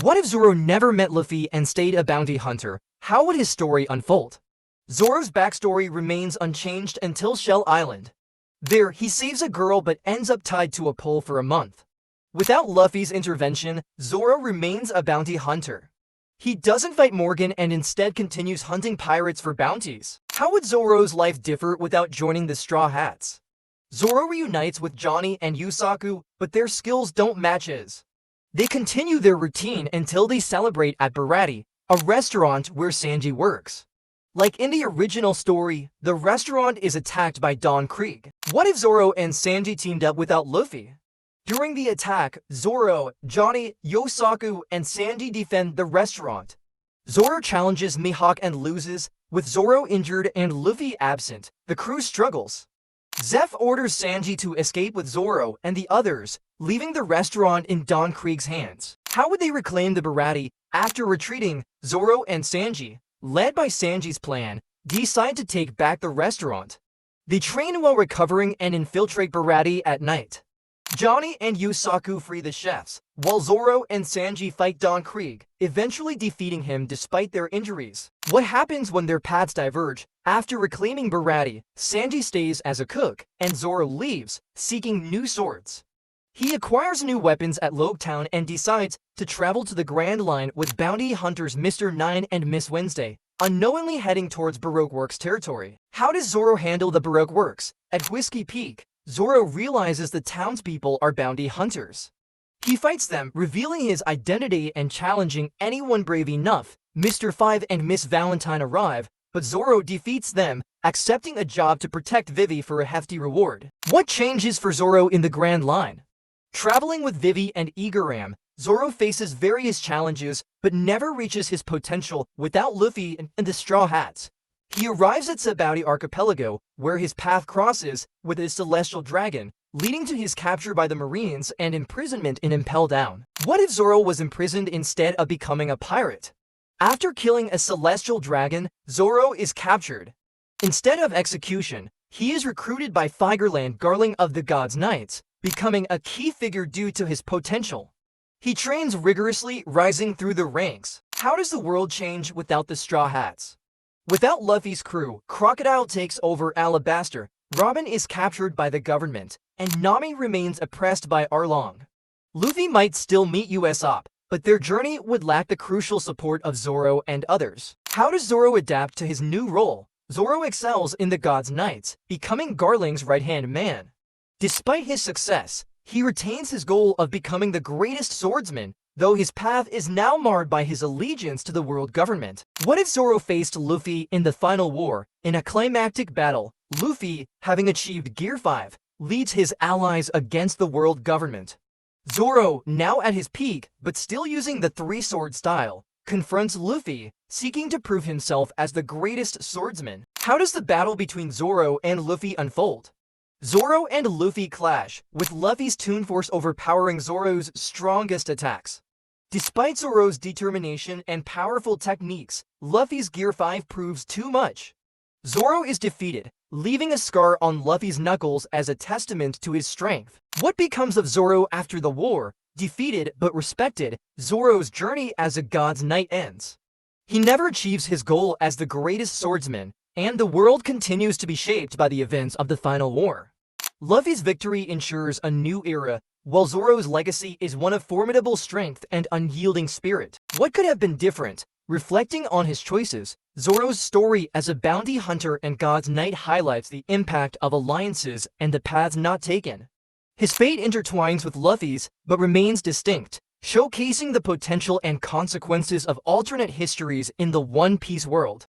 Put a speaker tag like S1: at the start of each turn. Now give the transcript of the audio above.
S1: What if Zoro never met Luffy and stayed a bounty hunter? How would his story unfold? Zoro's backstory remains unchanged until Shell Island. There, he saves a girl but ends up tied to a pole for a month. Without Luffy's intervention, Zoro remains a bounty hunter. He doesn't fight Morgan and instead continues hunting pirates for bounties. How would Zoro's life differ without joining the Straw Hats? Zoro reunites with Johnny and Yusaku, but their skills don't match his. They continue their routine until they celebrate at Barati, a restaurant where Sanji works. Like in the original story, the restaurant is attacked by Don Krieg. What if Zoro and Sanji teamed up without Luffy? During the attack, Zoro, Johnny, Yusaku, and Sanji defend the restaurant. Zoro challenges Mihawk and loses. With Zoro injured and Luffy absent, the crew struggles. Zeph orders Sanji to escape with Zoro and the others, leaving the restaurant in Don Krieg's hands. How would they reclaim the Barati? After retreating, Zoro and Sanji, led by Sanji's plan, decide to take back the restaurant. They train while recovering and infiltrate Barati at night. Johnny and Yusaku free the chefs, while Zoro and Sanji fight Don Krieg, eventually defeating him despite their injuries. What happens when their paths diverge? After reclaiming Barati, Sanji stays as a cook, and Zoro leaves, seeking new swords. He acquires new weapons at Loguetown and decides to travel to the Grand Line with bounty hunters Mr. Nine and Miss Wednesday, unknowingly heading towards Baroque Works territory. How does Zoro handle the Baroque Works? At Whiskey Peak, Zoro realizes the townspeople are bounty hunters. He fights them, revealing his identity and challenging anyone brave enough. Mr. Five and Miss Valentine arrive, but Zoro defeats them, accepting a job to protect Vivi for a hefty reward. What changes for Zoro in the Grand Line? Traveling with Vivi and Igaram, Zoro faces various challenges but never reaches his potential without Luffy and the Straw Hats. He arrives at Sabaody Archipelago, where his path crosses with a celestial dragon, leading to his capture by the Marines and imprisonment in Impel Down. What if Zoro was imprisoned instead of becoming a pirate? After killing a celestial dragon, Zoro is captured. Instead of execution, he is recruited by Figerland Garling of the Gods Knights, becoming a key figure due to his potential. He trains rigorously, rising through the ranks. How does the world change without the Straw Hats? Without Luffy's crew, Crocodile takes over Alabaster, Robin is captured by the government, and Nami remains oppressed by Arlong. Luffy might still meet Usopp, but their journey would lack the crucial support of Zoro and others. How does Zoro adapt to his new role? Zoro excels in the Gods Knights, becoming Garling's right-hand man. Despite his success, he retains his goal of becoming the greatest swordsman, though his path is now marred by his allegiance to the world government. What if Zoro faced Luffy in the final war? In a climactic battle, Luffy, having achieved Gear 5, leads his allies against the world government. Zoro, now at his peak, but still using the three-sword style, confronts Luffy, seeking to prove himself as the greatest swordsman. How does the battle between Zoro and Luffy unfold? Zoro and Luffy clash, with Luffy's Toon Force overpowering Zoro's strongest attacks. Despite Zoro's determination and powerful techniques, Luffy's Gear 5 proves too much. Zoro is defeated, leaving a scar on Luffy's knuckles as a testament to his strength. What becomes of Zoro after the war? Defeated but respected, Zoro's journey as a God's Knight ends. He never achieves his goal as the greatest swordsman, and the world continues to be shaped by the events of the final war. Luffy's victory ensures a new era, while Zoro's legacy is one of formidable strength and unyielding spirit. What could have been different? Reflecting on his choices, Zoro's story as a bounty hunter and God's Knight highlights the impact of alliances and the paths not taken. His fate intertwines with Luffy's, but remains distinct, showcasing the potential and consequences of alternate histories in the One Piece world.